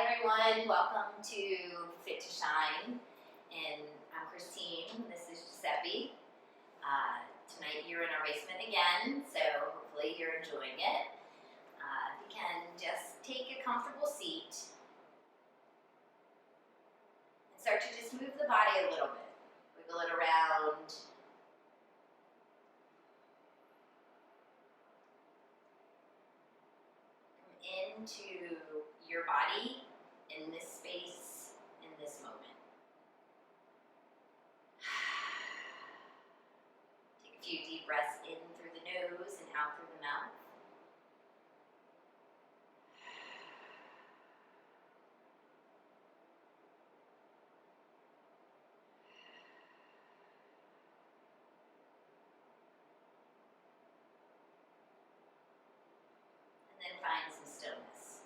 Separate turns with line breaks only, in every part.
everyone, welcome to Fit to Shine, and I'm Christine, this is Giuseppe. Tonight you're in our basement again, so hopefully you're enjoying it. You can just take a comfortable seat and start to just move the body a little bit. Wiggle it around. Come into your body in this space, in this moment. Take a few deep breaths in through the nose and out through the mouth. And then find some stillness.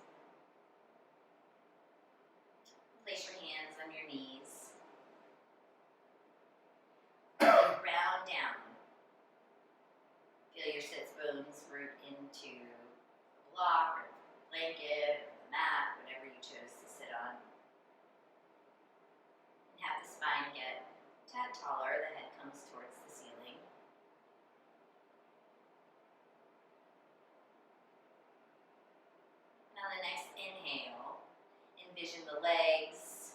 Place your hands on your knees. Ground down. Feel your sits bones root into a block or blanket or the mat, whatever you chose to sit on. And have the spine get a tad taller, the head comes towards the ceiling. And on the next inhale, envision the legs,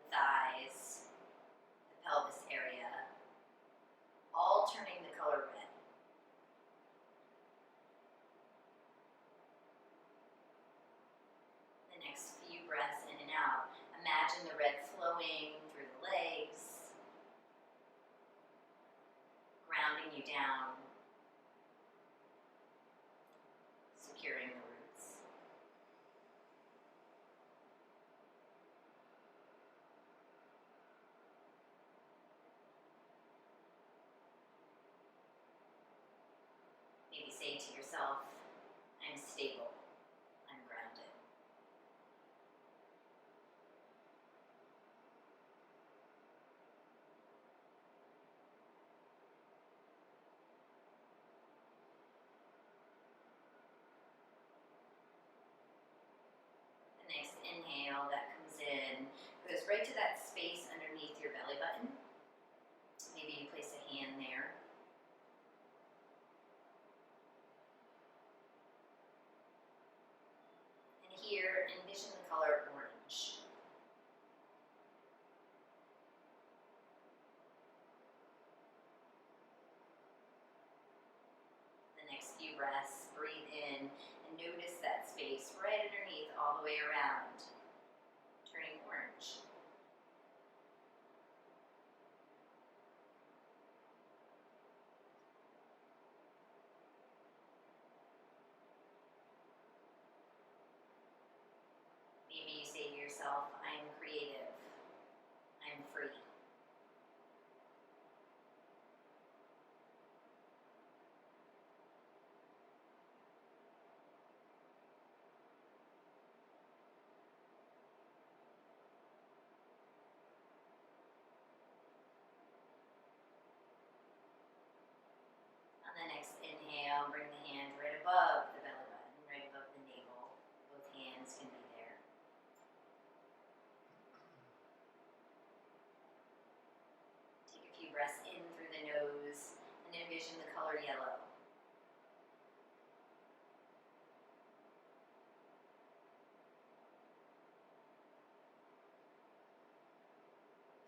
the thighs, the pelvis area, all turning the color red. The next few breaths in and out, imagine the red flowing through the legs, grounding you down, securing the roots. Maybe say to yourself, I'm stable, I'm grounded. The next inhale that comes in goes right to that space underneath your belly button. Maybe you place a hand there. And here, envision the color orange. The next few breaths, breathe in and notice that space right underneath all the way around, turning orange. Maybe you say to yourself, I'm creative, I'm free. On the next inhale, bring the hand right above the belly button, right above the navel. Both hands can be there. Take a few breaths in through the nose and envision the color yellow.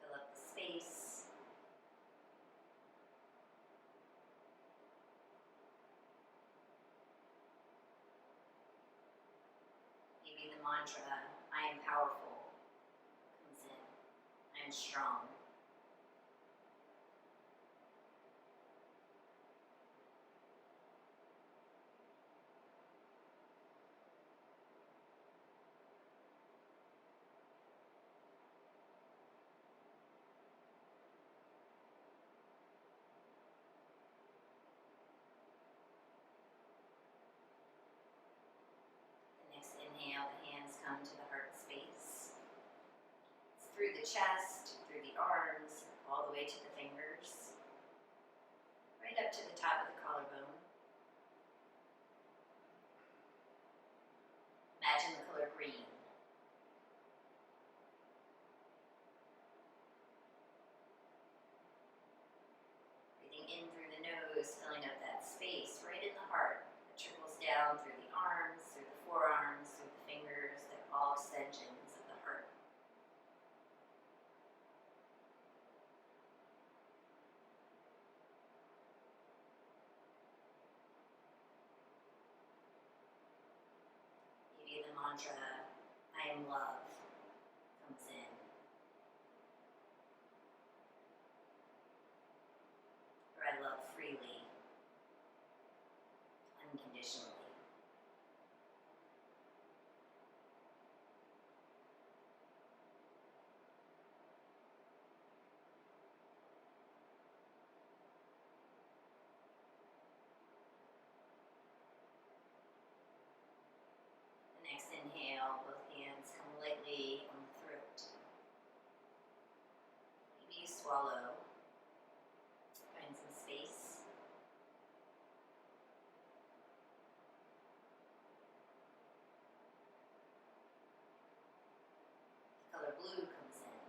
Fill up the space. Maybe the mantra, I am powerful, comes in. I am strong. The next inhale, the hands come to the heart space. It's through the chest, through the arms, all the way to the fingers, right up to the top of the collarbone. Imagine the color green. mantra, I am love, comes in. Or I love freely, unconditionally. The next inhale, both hands come lightly on the throat. Maybe you swallow, find some space. The color blue comes in.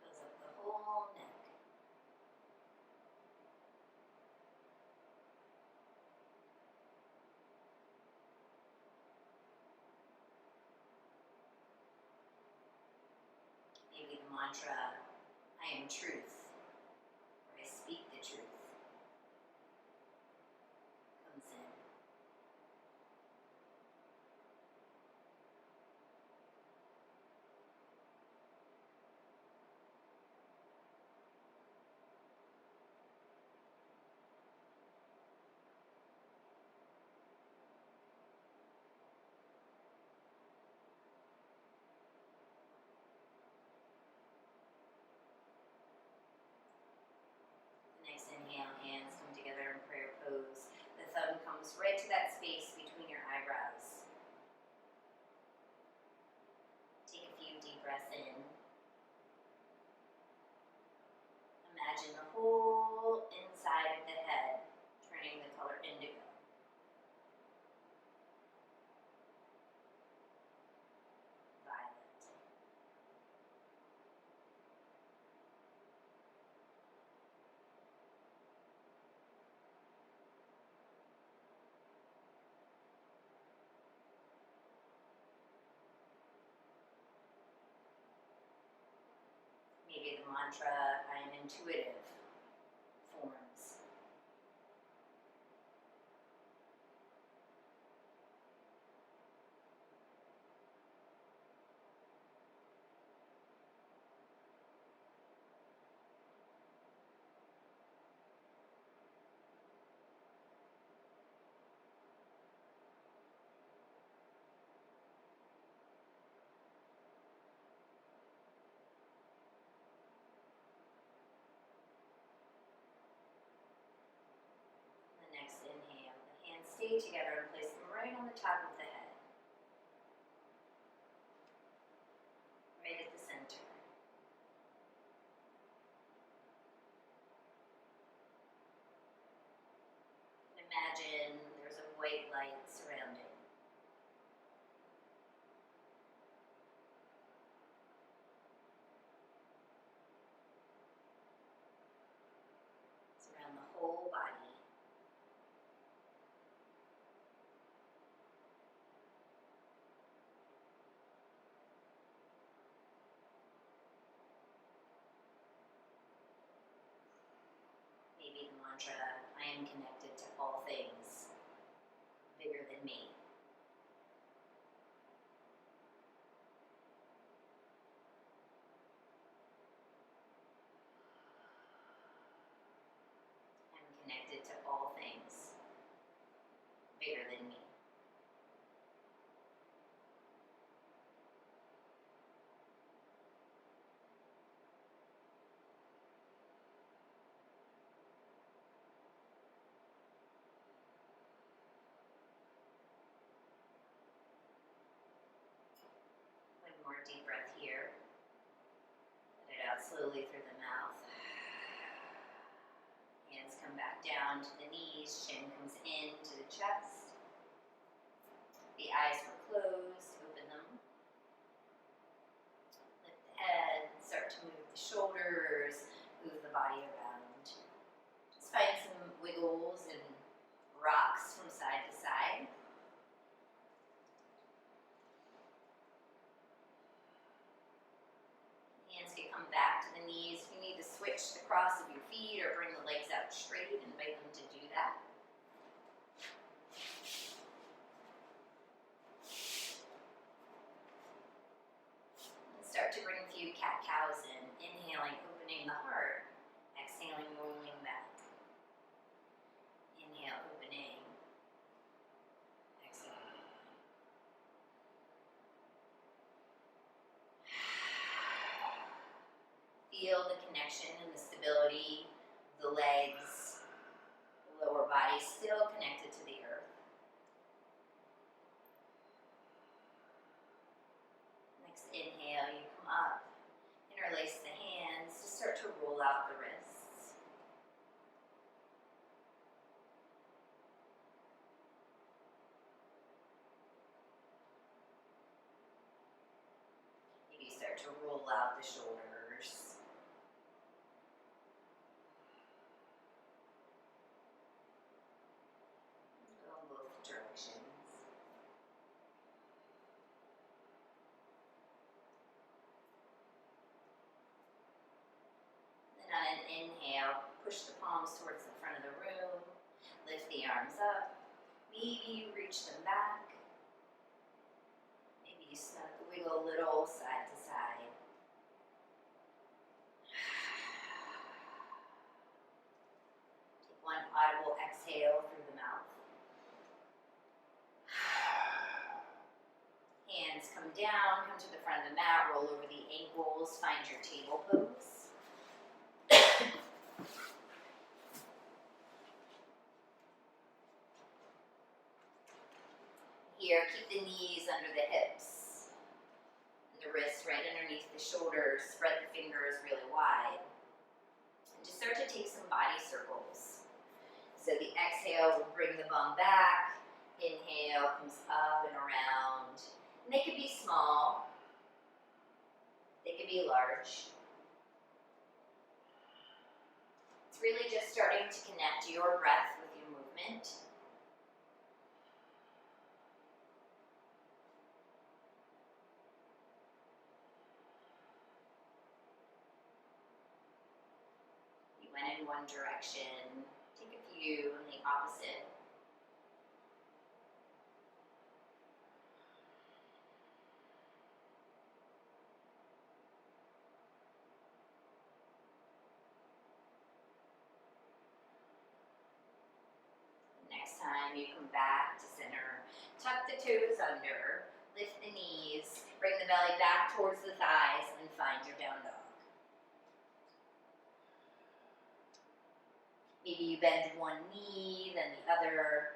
Goes up the whole neck. Maybe the mantra, I am truth, or I speak the truth, comes in. Next inhale, hands come together in prayer pose. The thumb comes right to that space between your eyebrows. Take a few deep breaths in. Imagine the whole inside of the head turning the color indigo. Violet. Maybe the mantra, I am intuitive, forms. The next inhale, the hands stay together and place them right on the top of the head. Right at the center. Imagine there's a white light surrounding. It's around the whole body. Maybe the mantra, I am connected to all things bigger than me. I'm connected to all things bigger than me. One more deep breath here. Let it out slowly through the mouth. Hands come back down to the knees, chin comes into the chest. The eyes were closed, open them. Lift the head, start to move the shoulders, move the body around. Just find some wiggles and rocks from side to side. Hands can come back to the knees. If you need to switch the cross of your feet or bring the legs out straight, invite them to do that. few cat-cows in. Inhaling, opening the heart. Exhaling, rolling back. Inhale, opening. Exhale. Feel the connection and the stability of the legs, the lower body still connected to the earth. Next inhale, you come up, interlace the hands, just start to roll out the wrists. Maybe start to roll out the shoulders. Go both directions. Then on an inhale, push the palms towards the front of the room. Lift the arms up. Maybe you reach them back. Maybe you wiggle a little side to side. Take one audible exhale through the mouth. Hands come down, come to the front of the mat, roll over the ankles, find your table pose. Here, keep the knees under the hips, and the wrists right underneath the shoulders. Spread the fingers really wide. And just start to take some body circles. So the exhale will bring the bum back. Inhale comes up and around. And they could be small. They could be large. It's really just starting to connect your breath with your movement. You went in one direction. Take a few in the opposite. Next time you come back to center, tuck the toes under, lift the knees, bring the belly back towards the thighs, and find your down dog. Maybe you bend one knee, then the other.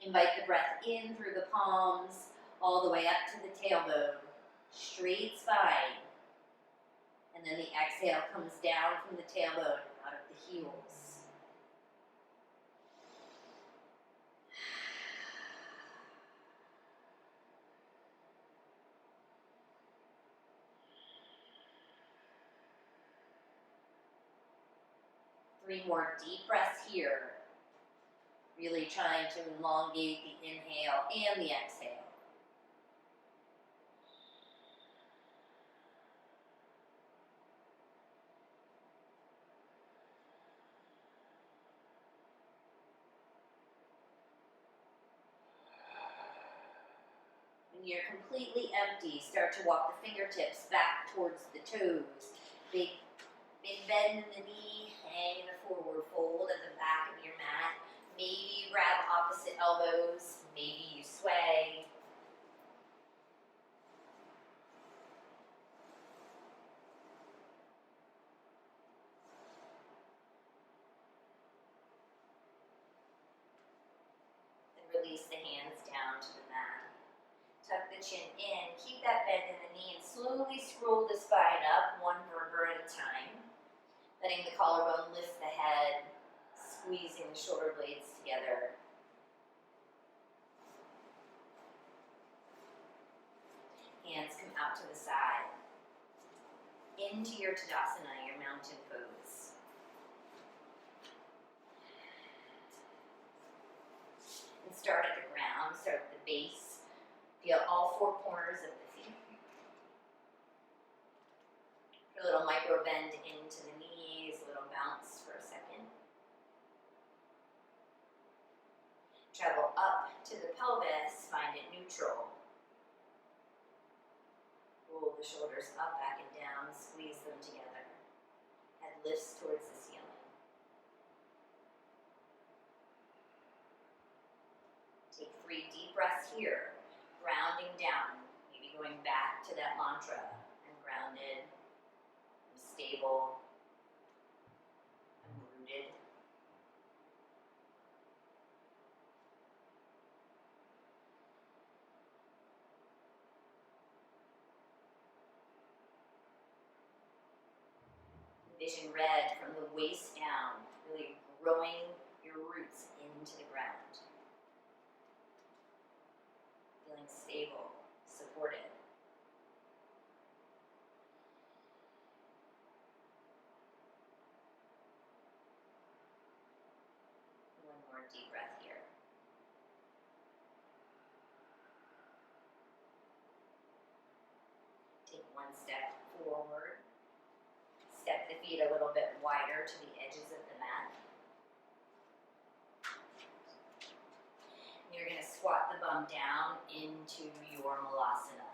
Invite the breath in through the palms, all the way up to the tailbone. Straight spine. And then the exhale comes down from the tailbone, out of the heels. Three more deep breaths here. Really trying to elongate the inhale and the exhale. When you're completely empty, start to walk the fingertips back towards the toes. Big bend in the knee, hang in a forward fold at the back of your mat. Maybe you grab opposite elbows, maybe you sway. Then release the hands down to the mat. Tuck the chin in, keep that bend in the knee, and slowly scroll the spine up, one vertebra at a time. Letting the collarbone lift the head, squeezing the shoulder blades together. Hands come out to the side. Into your Tadasana, your mountain pose. And start at the ground, start at the base. Feel all four corners of the feet. Put a little micro bend into the knees, a little bounce for a second. 3 deep breaths here, grounding down, maybe going back to that mantra. I'm grounded, I'm stable, I'm rooted. Envision red from the waist down, really growing your roots into the ground. Feeling stable, supported. One more deep breath here. Take one step forward. Step the feet a little bit wider to the edges of the mat. You're going to squat the bum down into your malasana.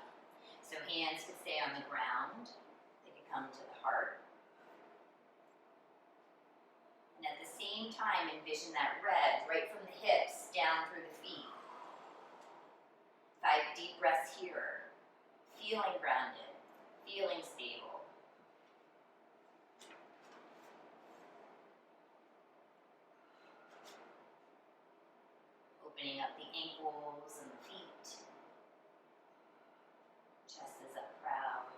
So hands could stay on the ground. They could come to the heart. And at the same time, envision that red right from the hips down through the feet. 5 deep breaths here. Feeling grounded, feeling stable. Opening up the ankles and the feet. Chest is up proud.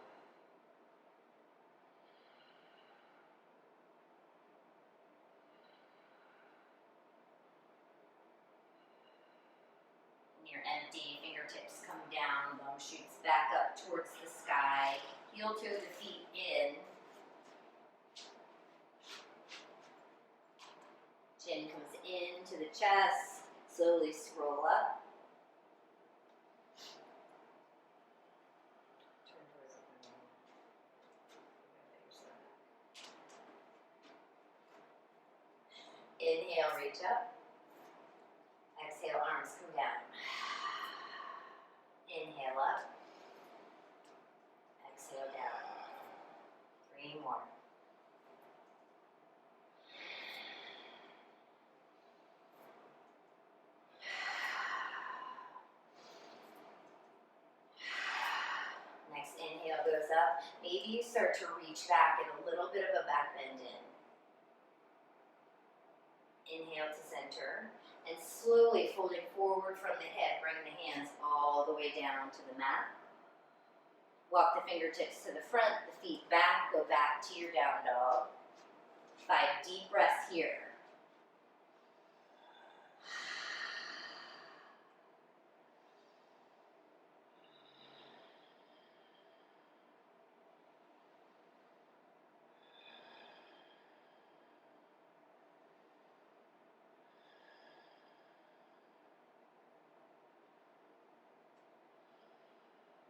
When you're empty, fingertips come down, bum shoots back up towards the sky. Heel toe the feet in. Chin comes into the chest. Slowly scroll up. Turn towards the moon. Inhale, reach up. Exhale, arms come down. Inhale up. Exhale down. 3 more. Next inhale goes up. Maybe you start to reach back and a little bit of a back bend in. Inhale to center. And slowly folding forward from the hip, bring the hands all the way down to the mat. Walk the fingertips to the front, the feet back, go back to your down dog. 5 deep breaths here.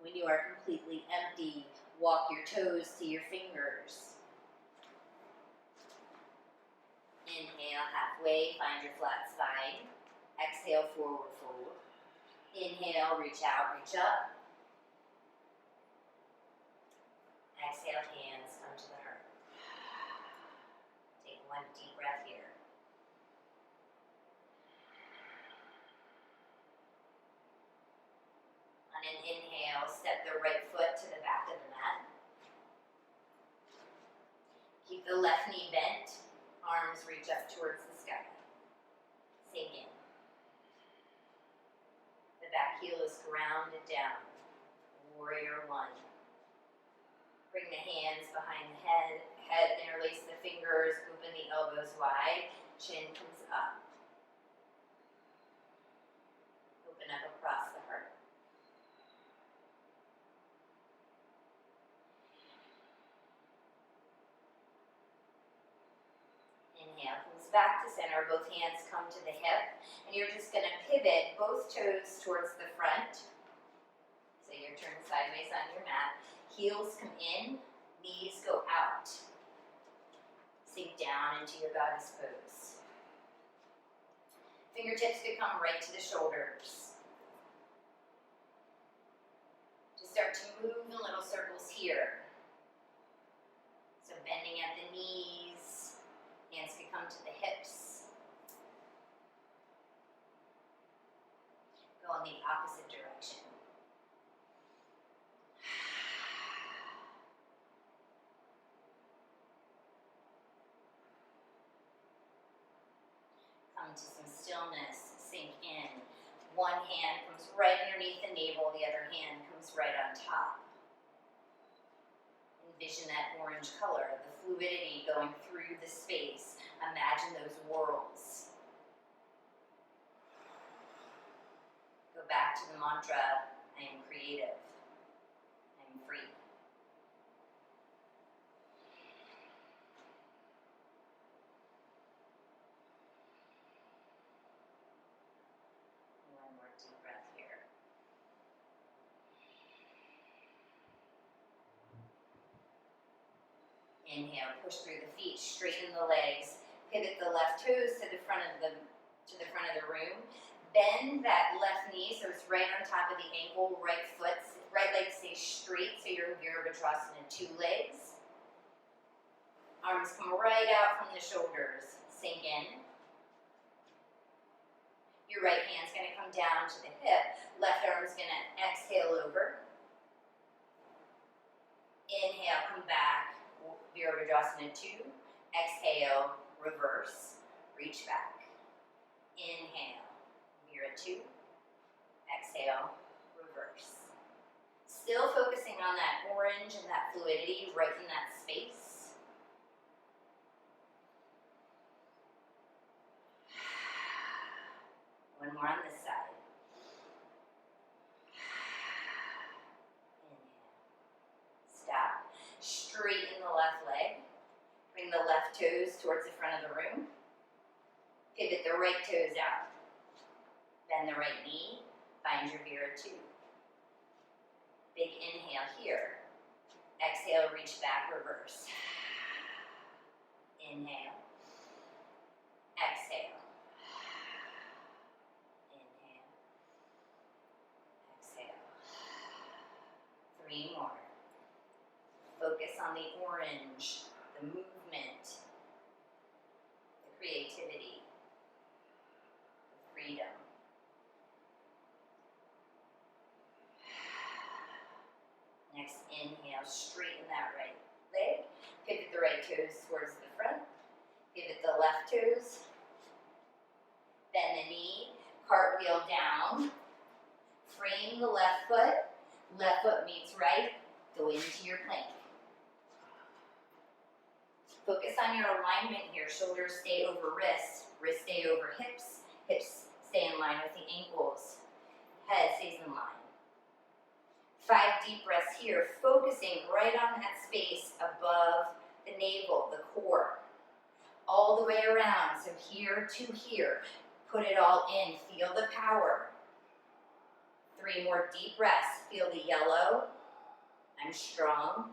When you are completely empty, walk your toes to your fingers. Inhale halfway, find your flat spine. Exhale, forward fold. Inhale, reach out, reach up. Exhale, hands come to the heart. Take 1 deep breath here. On an inhale, step the right foot to the back of the mat. Keep the left knee bent, arms reach up towards the sky. Sink in. The back heel is grounded down. Warrior 1. Bring the hands behind the head, interlace the fingers, open the elbows wide, chin comes up. Open up across the heart. Inhale, comes back to center, both hands come to the hip, and you're just going to pivot both toes towards the front. So you're turned sideways on your mat. Heels come in, knees go out. Sink down into your goddess pose. Fingertips could come right to the shoulders. Just start to move in little circles here. So bending at the knees, hands could come to the hips. opposite direction. Come to some stillness, sink in. One hand comes right underneath the navel, the other hand comes right on top. Envision that orange color, the fluidity going through the space. Imagine those whirls. Go back to the mantra, I am creative, I am free. One more deep breath here. Inhale, push through the feet, straighten the legs, pivot the left toes to the front of the room. Bend that left knee so it's right on top of the ankle, right leg stays straight so you're in Virabhadrasana, 2 legs. Arms come right out from the shoulders, sink in. Your right hand's gonna come down to the hip, left arm's gonna exhale over. Inhale, come back, Virabhadrasana 2. Exhale, reverse, reach back. Inhale, Vira 2. Exhale, reverse. Still focusing on that orange and that fluidity right in that space. One more on this side. Inhale. Stop. Straighten the left leg. Bring the left toes towards the front of the room. Pivot the right toes out. Bend the right knee. Find your Vira 2. Big inhale here. Exhale, reach back, reverse. Inhale. Exhale. Inhale. Exhale. 3 more. Focus on the orange, the movement, the creativity, the freedom. Next, inhale, straighten that right leg. Pivot the right toes towards the front. Pivot the left toes. Bend the knee, cartwheel down. Frame the left foot meets right. Go into your plank. Focus on your alignment here. Shoulders stay over wrists, wrists stay over hips, hips stay in line with the ankles. Head stays in line. 5 deep breaths here, focusing right on that space above the navel, the core. All the way around, so here to here. Put it all in, feel the power. 3 more deep breaths, feel the yellow. I'm strong.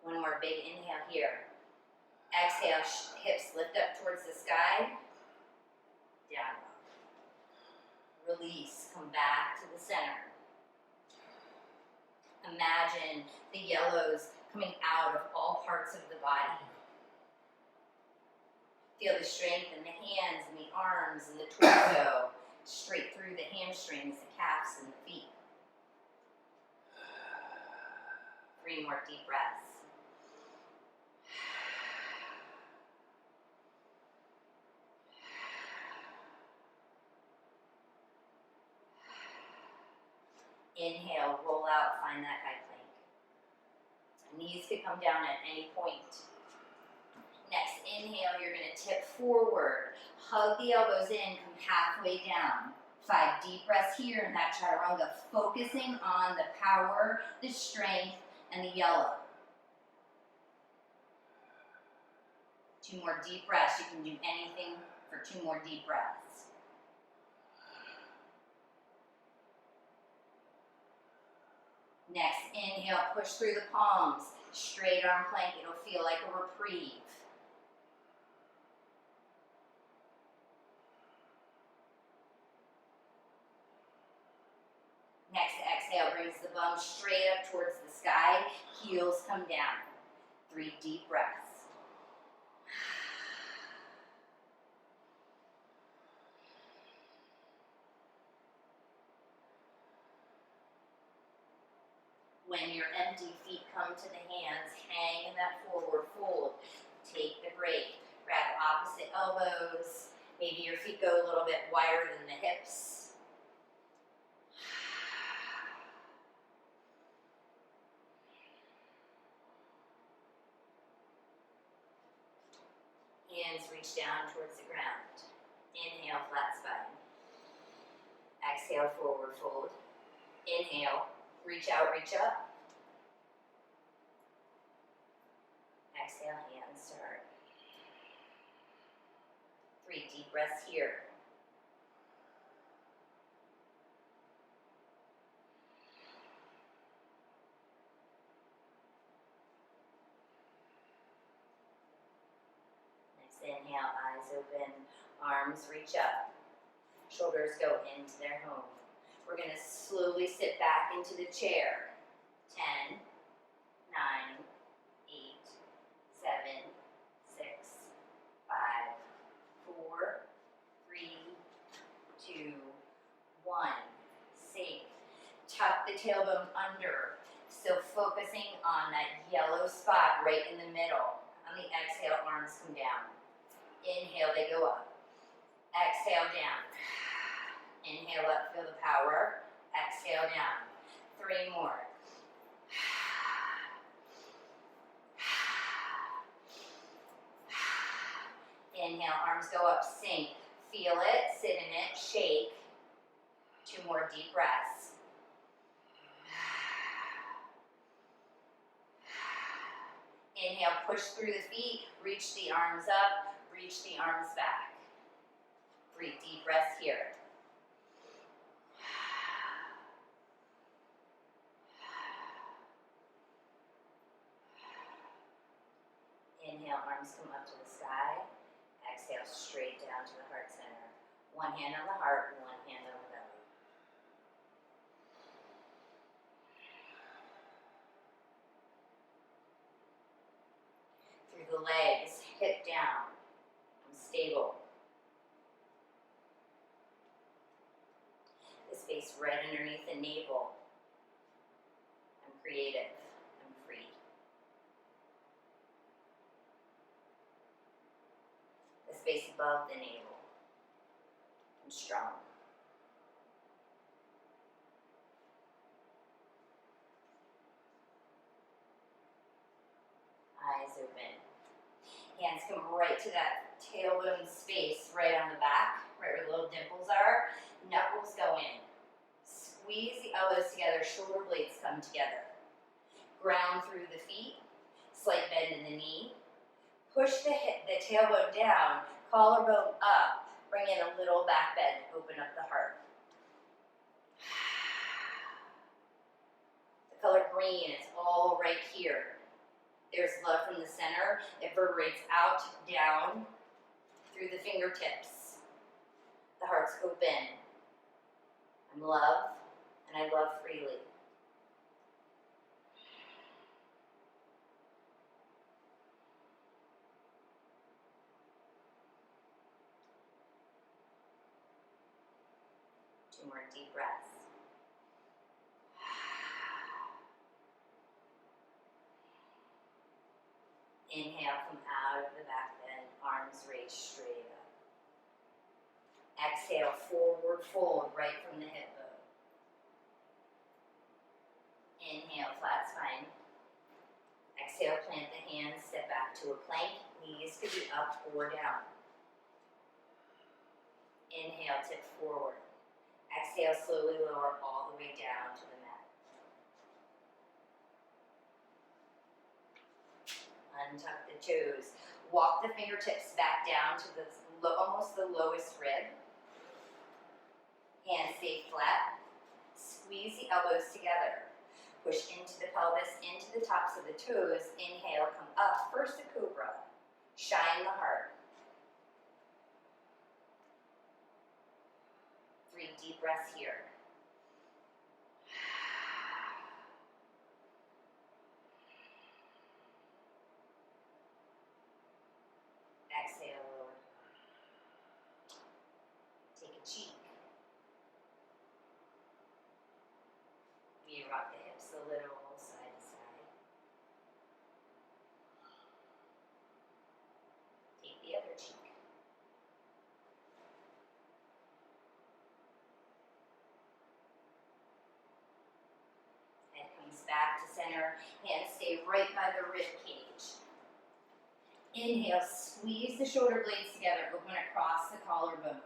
One more big inhale here. Exhale, hips lift up towards the sky. Down. Release, come back to the center. Imagine the yellows coming out of all parts of the body. Feel the strength in the hands and the arms and the torso, straight through the hamstrings, the calves, and the feet. 3 more deep breaths. Inhale, roll out, find that high plank. Knees could come down at any point. Next, inhale, you're going to tip forward. Hug the elbows in, come halfway down. 5 deep breaths here in that chaturanga, focusing on the power, the strength, and the yellow. 2 more deep breaths. You can do anything for 2 more deep breaths. Next, inhale, push through the palms. Straight arm plank, it'll feel like a reprieve. Next exhale brings the bum straight up towards the sky. Heels come down. 3 deep breaths. When your empty feet come to the hands, hang in that forward fold. Take the break. Grab opposite elbows. Maybe your feet go a little bit wider than the hips. Hands reach down towards the ground. Inhale, flat spine. Exhale, forward fold. Inhale, reach out, reach up. Exhale, hands to heart. 3 deep breaths here. Next inhale, eyes open, arms reach up. Shoulders go into their home. We're going to slowly sit back into the chair. 10, 9, 8, 7, 6, 5, 4, 3, 2, 1. Sink. Tuck the tailbone under. Still focusing on that yellow spot right in the middle. On the exhale, arms come down. Inhale, they go up. Exhale, down. Inhale up, feel the power. Exhale, down. 3 more. Inhale, arms go up, sink. Feel it, sit in it, shake. 2 more deep breaths. Inhale, push through the feet, reach the arms up, reach the arms back. 3 deep breaths here. Inhale, arms come up to the sky. Exhale, straight down to the heart center. 1 hand on the heart, 1 hand on the belly. Through the legs, hip down. I'm stable. The space right underneath the navel. I'm creative. I'm free. The space above the navel. I'm strong. Eyes open. Hands come right to that tailbone space right on the back, right where the little dimples are. Knuckles go in. Squeeze the elbows together, shoulder blades come together. Ground through the feet, slight bend in the knee. Push the tailbone down, collarbone up. Bring in a little back bend, open up the heart. The color green is all right here. There's love from the center. It reverberates out, down, through the fingertips. The heart's open. I'm love, and I love freely. Two more deep breaths. Inhale, come out of the back bend, arms raised straight up. Exhale, forward fold right from the hip bone. Inhale, flat spine. Exhale, plant the hands, step back to a plank. Knees could be up or down. Inhale, tip forward. Exhale, slowly lower all the way down to the mat. Untuck the toes. Walk the fingertips back down to the almost the lowest rib. Hands stay flat. Squeeze the elbows together. Push into the pelvis, into the tops of the toes. Inhale, come up. First a cobra. Shine the heart. 3 deep breaths here. back to center. Hands stay right by the rib cage. Inhale, squeeze the shoulder blades together, open across the collarbone.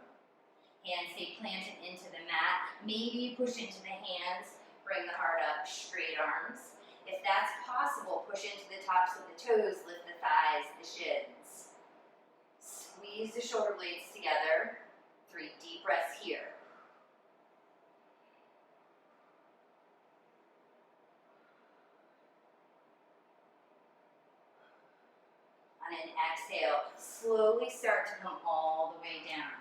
Hands stay planted into the mat. Maybe you push into the hands, bring the heart up, straight arms. If that's possible, push into the tops of the toes, lift the thighs, the shins. Squeeze the shoulder blades together. 3 deep breaths here. On an exhale, slowly start to come all the way down.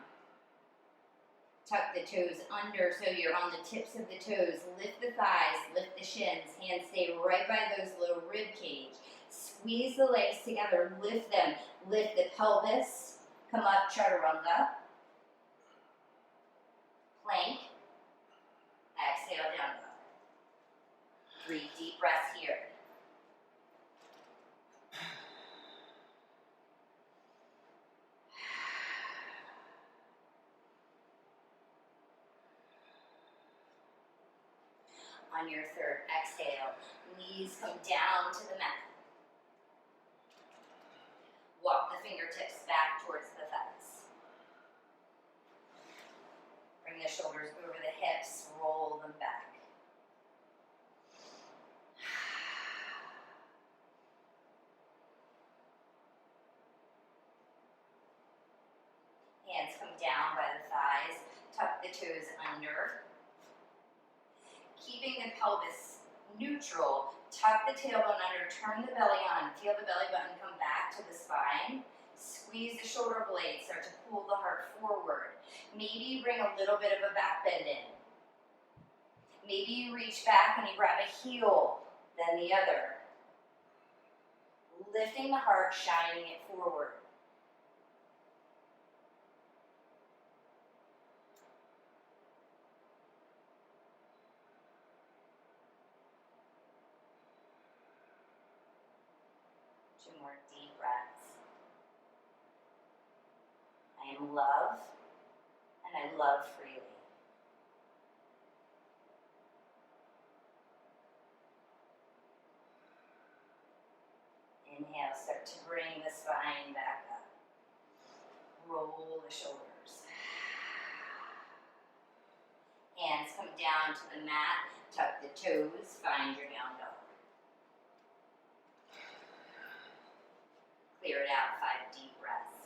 Tuck the toes under so you're on the tips of the toes. Lift the thighs, lift the shins. Hands stay right by those low rib cage. Squeeze the legs together, lift them. Lift the pelvis. Come up, chaturanga. Plank. Exhale, down dog. 3 deep breaths here. On your third exhale, knees come down to the mat. Walk the fingertips back towards the thighs. Bring the shoulders over the hips, roll them back. Hands come down by the thighs, tuck the toes under. Keeping the pelvis neutral, tuck the tailbone under, turn the belly on, feel the belly button come back to the spine. Squeeze the shoulder blades, start to pull the heart forward. Maybe bring a little bit of a back bend in. Maybe you reach back and you grab a heel, then the other. Lifting the heart, shining it forward. Two more deep breaths. I am love, and I love freely. Inhale, start to bring the spine back up. Roll the shoulders. Hands come down to the mat, tuck the toes, find your down dog. Clear it out, 5 deep breaths.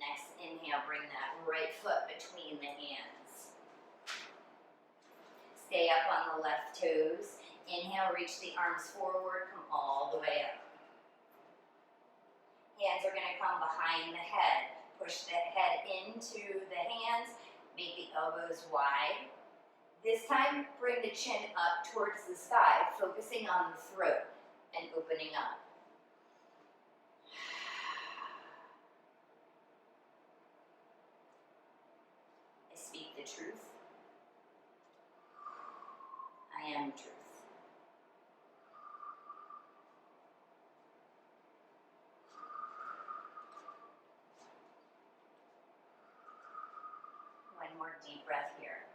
Next inhale, bring that right foot between the hands. Stay up on the left toes. Inhale, reach the arms forward, come all the way up. Hands are going to come behind the head. Push the head into the hands, make the elbows wide. This time, bring the chin up towards the sky, focusing on the throat and opening up. I speak the truth. I am truth. One more deep breath here.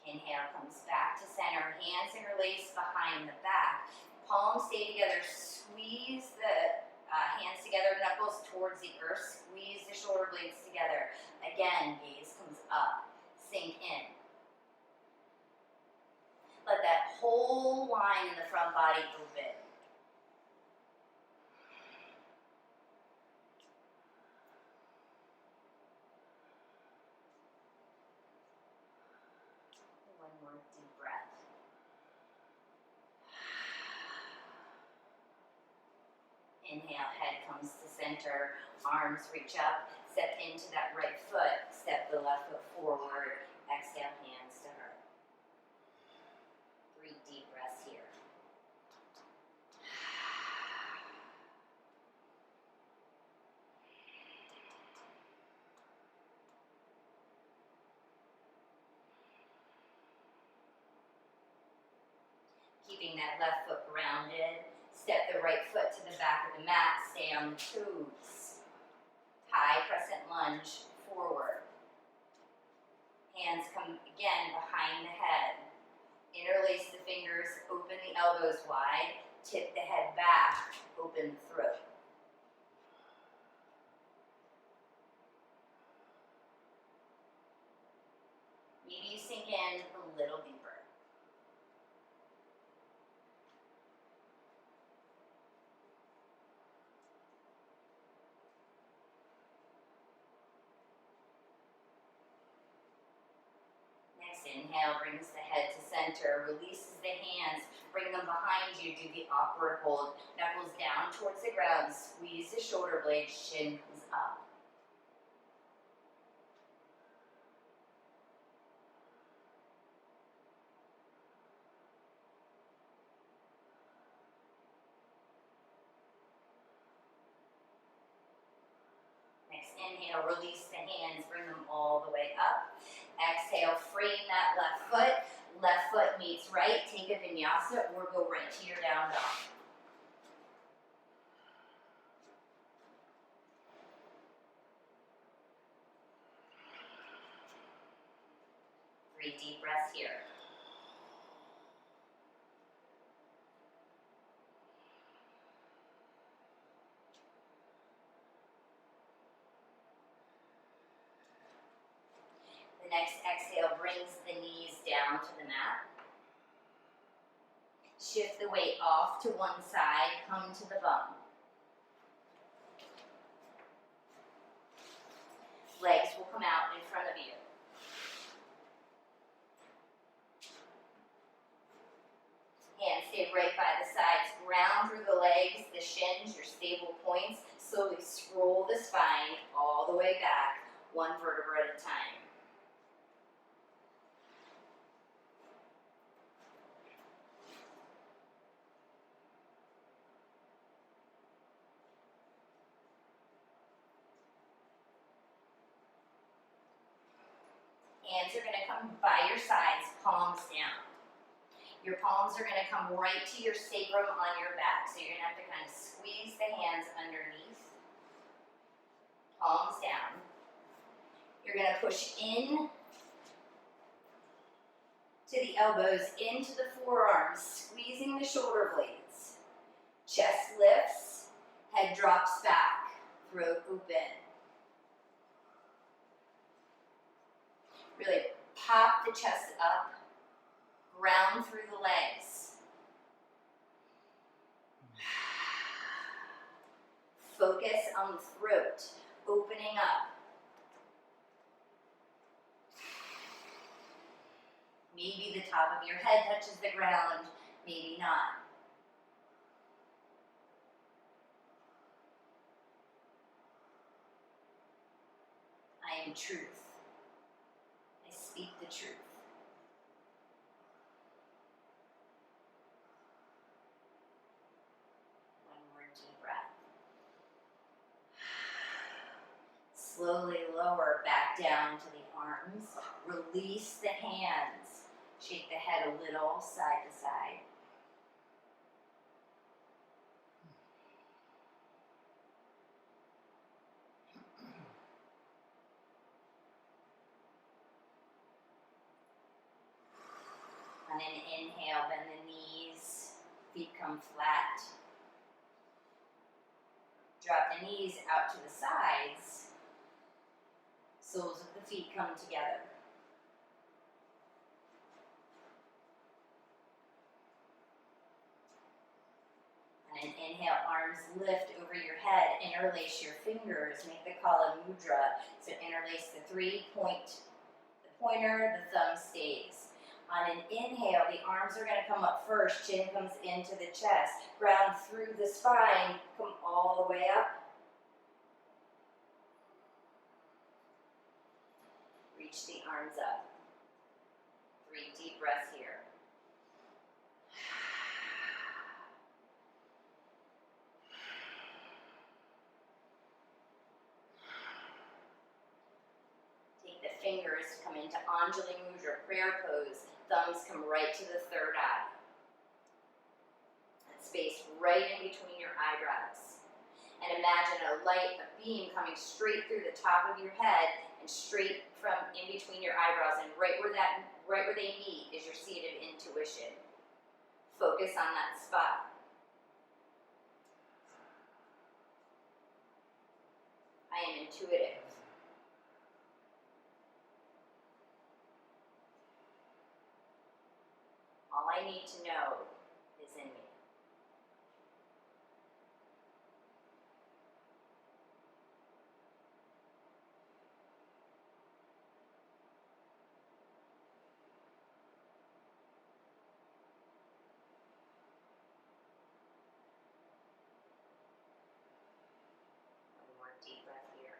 Inhale comes back to center. Hands interlace behind the back. Palms stay together. Squeeze the hands together, knuckles towards the earth. Squeeze the shoulder blades together. Again, gaze comes up. Sink in. Let that whole line in the front body open. One more deep breath. Inhale, head comes to center, arms reach up, step into that right foot, step the left foot forward, exhale, hands to heart. 3 deep breaths here. Keeping that left foot grounded. Step the right foot to the back of the mat. Stay on the toes. High crescent lunge forward. Hands come again behind the head. Interlace the fingers, open the elbows wide, tip the head back, open the throat. Maybe you sink in a little deeper. Inhale brings the head to center, releases the hands, bring them behind you, do the awkward hold. Knuckles down towards the ground, squeeze the shoulder blades, shin comes up. Next inhale, release the hands, bring them all the way up. Exhale, frame that left foot. Left foot meets right. Take a vinyasa or go right to your down dog. Three deep breaths here. The next exhale brings the knees down to the mat. Shift the weight off to one side, come to the bum. Legs will come out in front of you. Hands stay right by the sides. Ground through the legs, the shins, your stable points. Slowly scroll the spine all the way back, one vertebra at a time. Hands are going to come by your sides, palms down. Your palms are going to come right to your sacrum on your back. So you're going to have to kind of squeeze the hands underneath. Palms down. You're going to push in to the elbows, into the forearms, squeezing the shoulder blades. Chest lifts, head drops back, throat open. Really pop the chest up, ground through the legs. Focus on the throat, opening up. Maybe the top of your head touches the ground, maybe not. I am truth. I speak the truth. One more deep breath. Slowly lower back down to the arms. Release the hands. Shake the head a little side to side. On an inhale, bend the knees, feet come flat. Drop the knees out to the sides. Soles of the feet come together. On an inhale, arms lift over your head, interlace your fingers, make the Kala Mudra. So interlace the the pointer, the thumb stays. On an inhale, the arms are going to come up first, chin comes into the chest, ground through the spine, come all the way up. Reach the arms up. 3 deep breaths here. Take the fingers, come into Anjali Mudra, prayer pose. Thumbs come right to the third eye. right in between your eyebrows. And imagine a light, a beam coming straight through the top of your head and straight from in between your eyebrows, and right where they meet is your seat of intuition. Focus on that spot. I am intuitive. All I need to know is in me. One more deep breath here.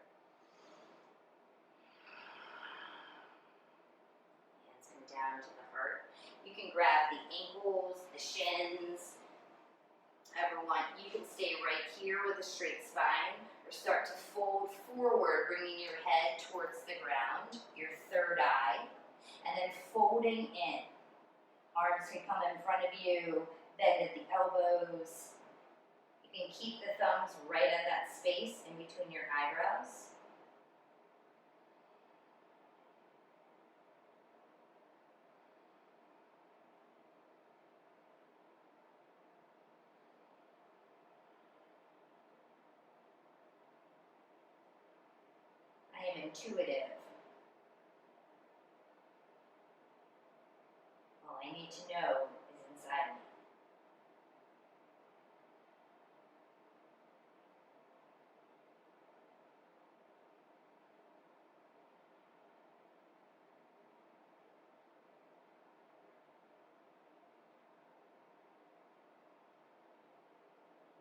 Hands come down to the heart. You can grab the ankles, the shins, however you want. You can stay right here with a straight spine, or start to fold forward, bringing your head towards the ground, your third eye, and then folding in. Arms can come in front of you, bend at the elbows. You can keep the thumbs right at that space in between your eyebrows. I am intuitive. All I need to know is inside me.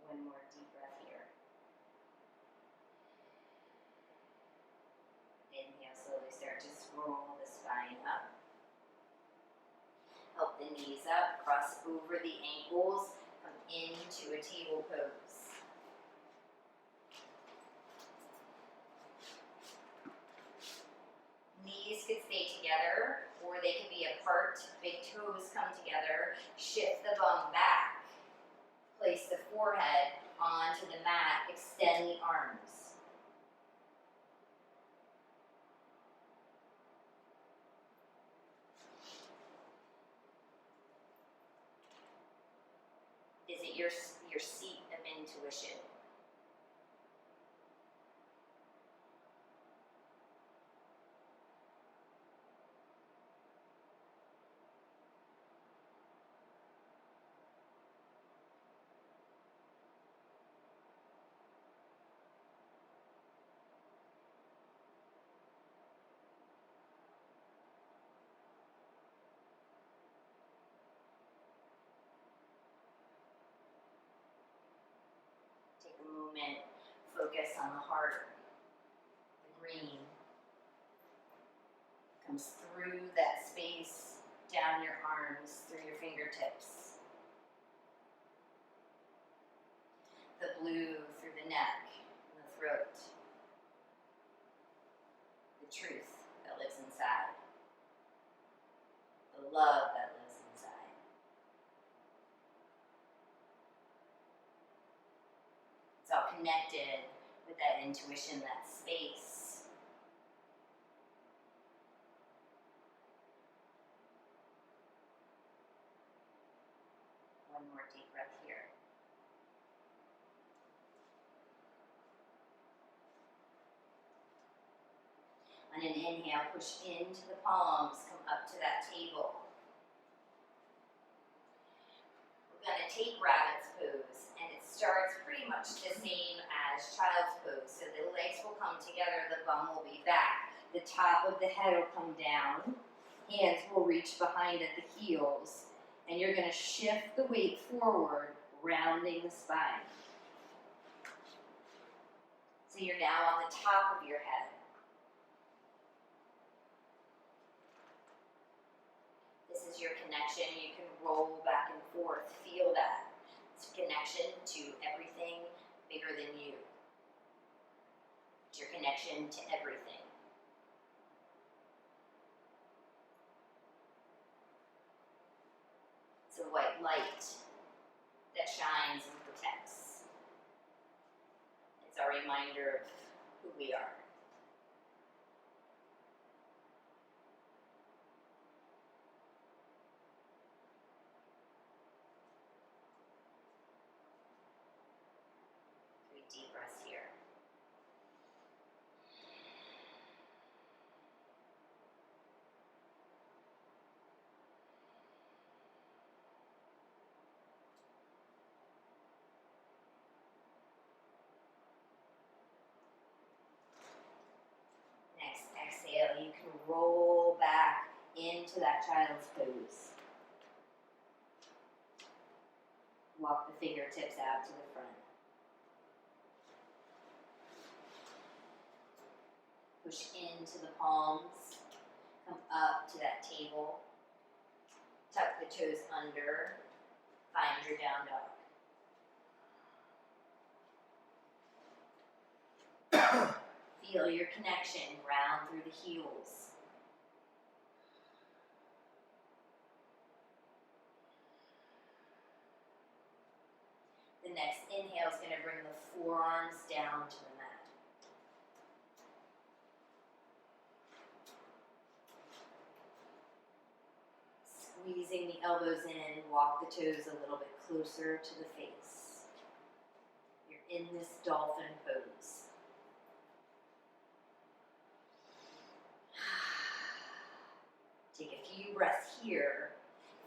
One more deep breath here. Inhale, slowly start to scroll the spine up. Help the knees up, cross over the ankles, come into a table pose. Knees could stay together, or they can be apart. Big toes come together. Shift the bum back. Place the forehead onto the mat. Extend the arms. Is it your seat of intuition? Take a moment, focus on the heart. The green comes through that space, down your arms, through your fingertips. The blue through the neck and the throat. The truth that lives inside. The love that lives inside. It's all connected with that intuition, that space. One more deep breath here. On an inhale, push into the palms, come up to that table. We're going to take rabbit's pose, and it starts pretty much the same as child's pose. So the legs will come together, the bum will be back, the top of the head will come down, hands will reach behind at the heels, and you're going to shift the weight forward, rounding the spine. So you're now on the top of your head. This is your connection. You can roll back and forth. Feel that. It's a connection to everything bigger than you. It's your connection to everything. It's a white light that shines and reminder of who we are. Deep breaths here. Next exhale, you can roll back into that child's pose. Walk the fingertips out to the front. Push into the palms, come up to that table, tuck the toes under, find your down dog. Feel your connection round through the heels. The next inhale is going to bring the forearms down to the mat. Squeezing the elbows in, walk the toes a little bit closer to the face. You're in this dolphin pose. Take a few breaths here,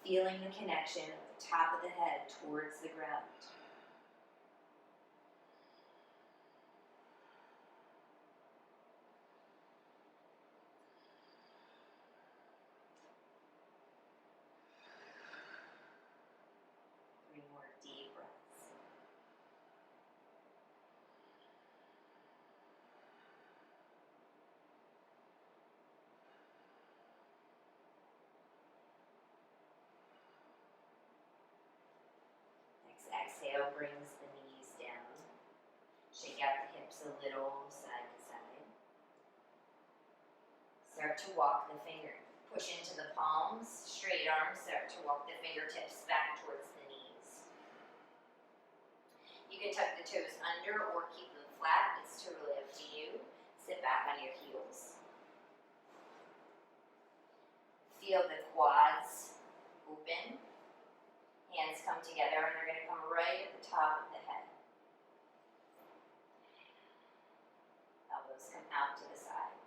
feeling the connection of the top of the head towards the ground. Deep breaths. Next exhale brings the knees down. Shake out the hips a little, side to side. Start to walk the finger. Push into the palms, straight arms. Start to walk the fingertips back towards the knees. You can tuck the toes under or keep them flat. It's totally up to you. Sit back on your heels. Feel the quads open. Hands come together and they're going to come right at the top of the head. Elbows come out to the side.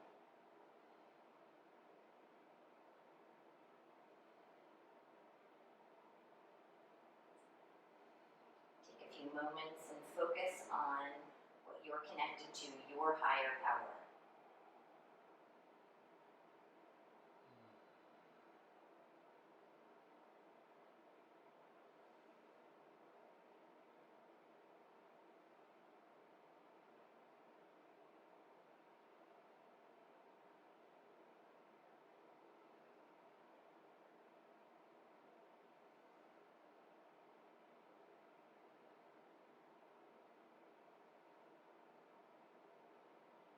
Take a few moments and focus on what you're connected to, your higher power.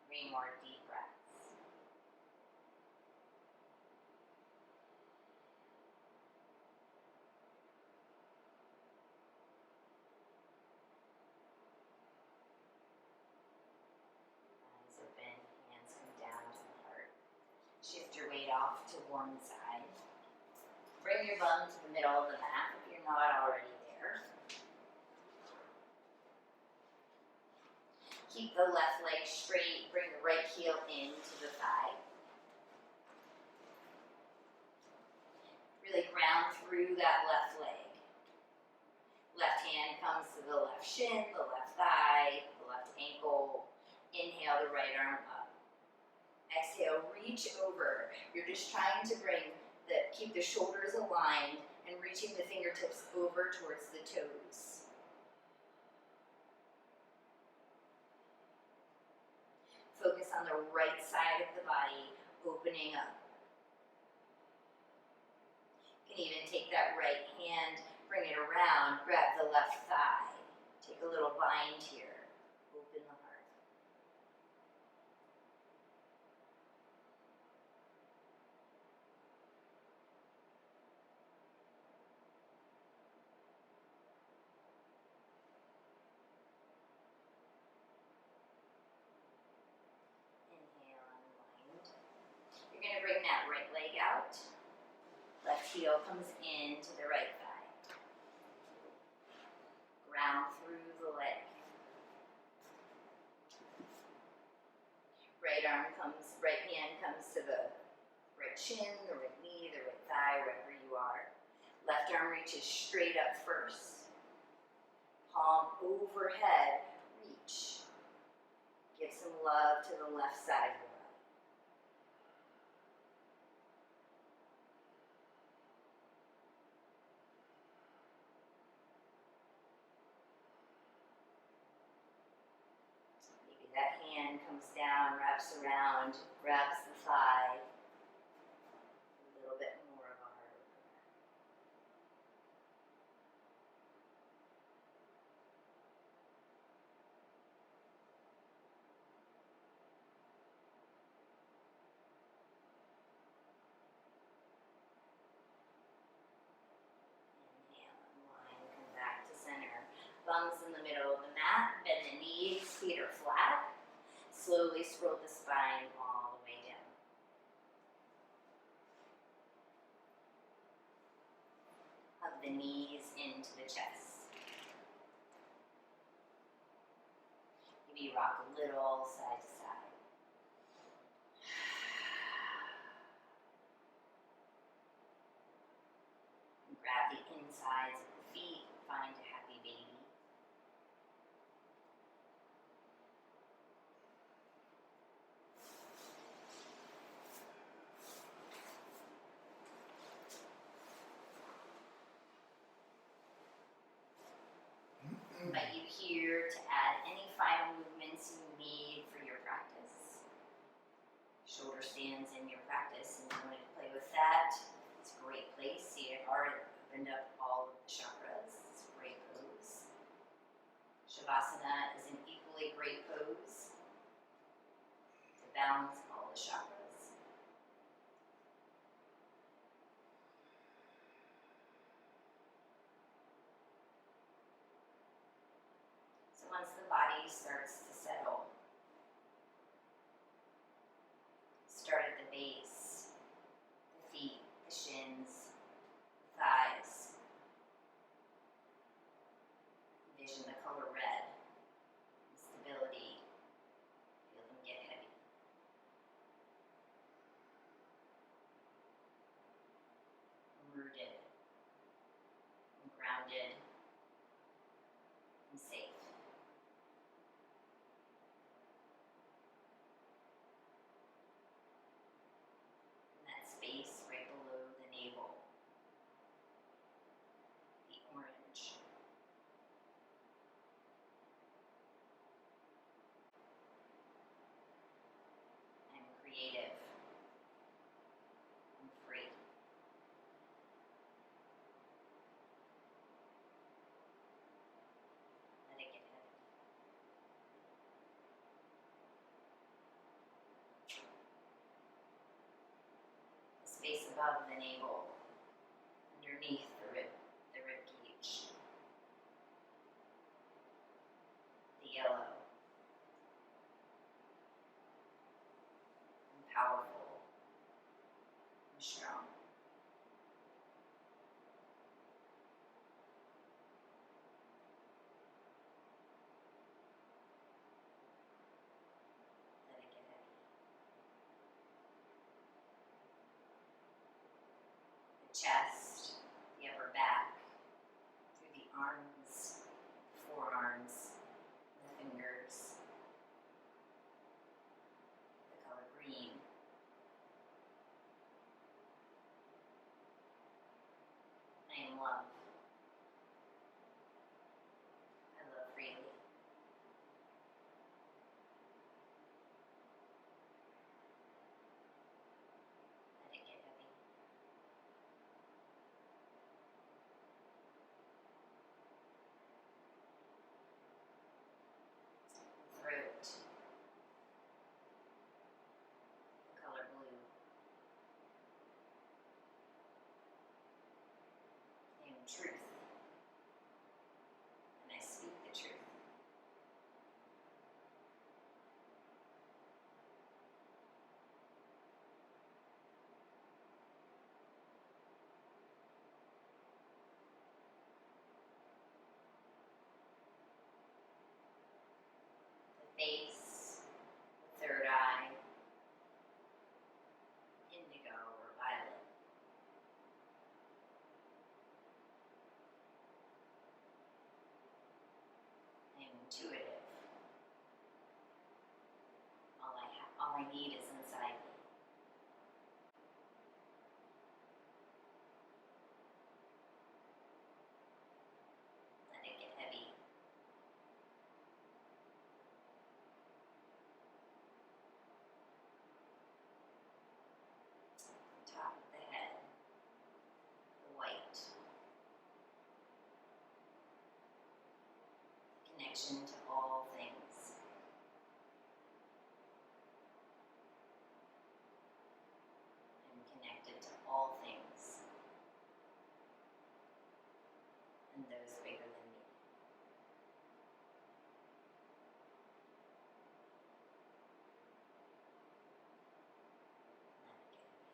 Three more deep breaths. Eyes open, hands come down to the heart. Shift your weight off to one side. Bring your bum to the middle of the mat if you're not already there. Keep the left leg straight, bring the right heel into the thigh. Really ground through that left leg. Left hand comes to the left shin, the left thigh, the left ankle. Inhale the right arm up. Exhale, reach over. You're just trying to keep the shoulders aligned and reaching the fingertips over towards the toes. Focus on the right side of the body, opening up. You can even take that right hand, bring it around, grab the left thigh. Take a little bind here. Open the heart. comes into the right thigh. Ground through the leg. Right hand comes to the right chin, the right knee, the right thigh, wherever you are. Left arm reaches straight up first. Palm overhead, reach. Give some love to the left side of the body. Maybe that hand comes down, wraps around, grabs the thigh. A little bit more of a heart opener. Inhale, unwind, come back to center. Thumbs in the middle of the mat, bend the knees, feet are flat. Slowly scroll the spine all the way down. Hug the knees into the chest. Maybe rock a little side to side. And grab the insides of the feet, find a happy baby. Invite you here to add any final movements you need for your practice. Shoulder stands in your practice, and you want to play with that. It's a great place. See, I've already opened up all of the chakras. It's a great pose. Shavasana is an equally great pose to balance all the chakras. So once the body starts to settle, start at the base, the feet, the shins, the thighs. Envision the color red, and stability. Feel them get heavy. Rooted, and grounded, and safe. Space right below the navel, the orange. I'm creative and free. Let it get heavy. The space above the navel, underneath the rib cage. The yellow. And powerful. And strong. Let it get heavy. The chest, the upper back, through the arms, forearms, the fingers, the color green. I am love. I love freely. Let it get heavy. face, the third eye, indigo or violet. I am intuitive. All I need is inside me. Let it get heavy. Top of the head, the white. Connection to all things. I'm connected to all things. And those bigger than me. Let it get heavy.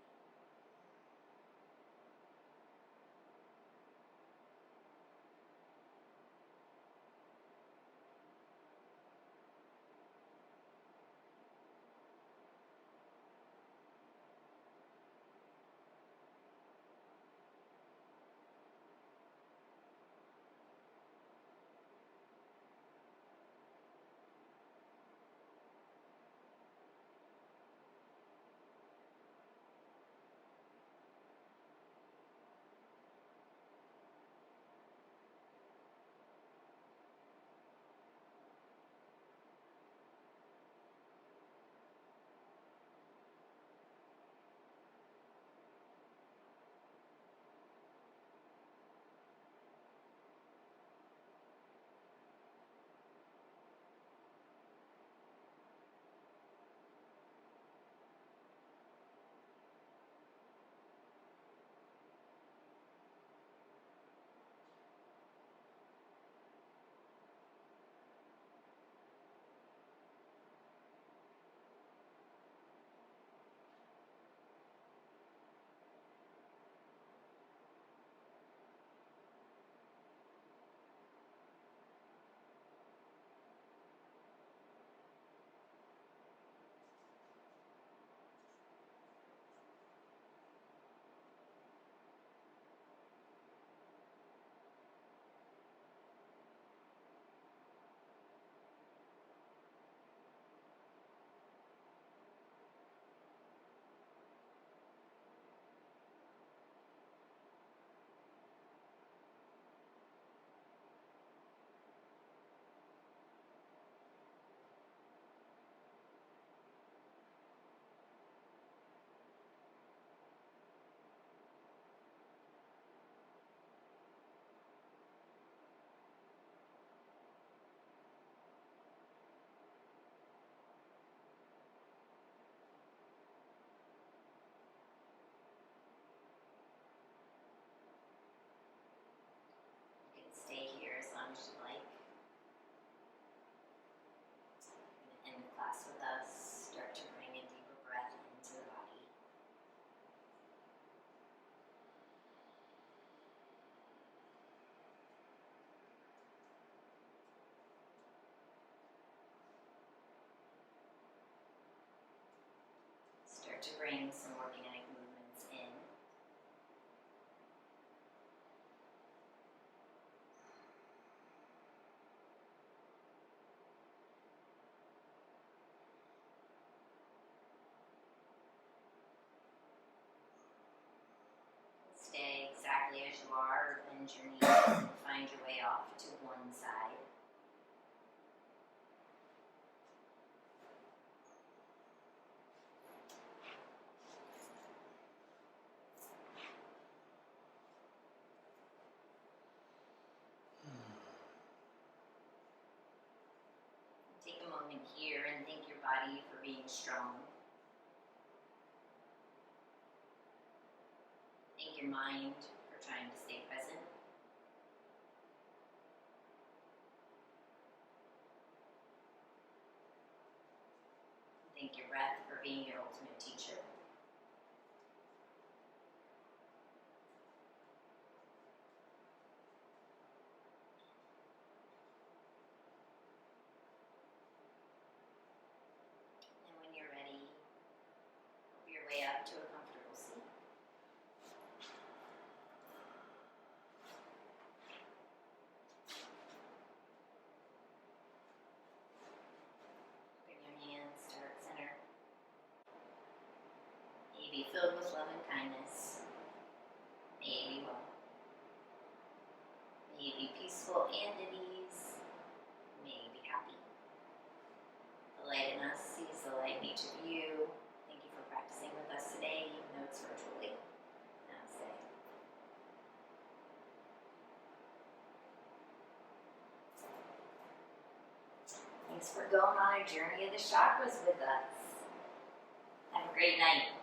You can stay here as long as you like. End the class with us. Start to bring a deeper breath into the body. Start to bring some organic movements in. Stay exactly as you are, or bend your knees and find your way off to one side. Take a moment here and thank your body for being strong. Thank your mind for trying to stay present. Thank your breath for being your ultimate teacher. be filled with love and kindness. May you be well. May you be peaceful and at ease. May you be happy. The light in us sees the light in each of you. Thank you for practicing with us today, even though it's virtually. Namaste. Thanks for going on a journey of the chakras with us. Have a great night.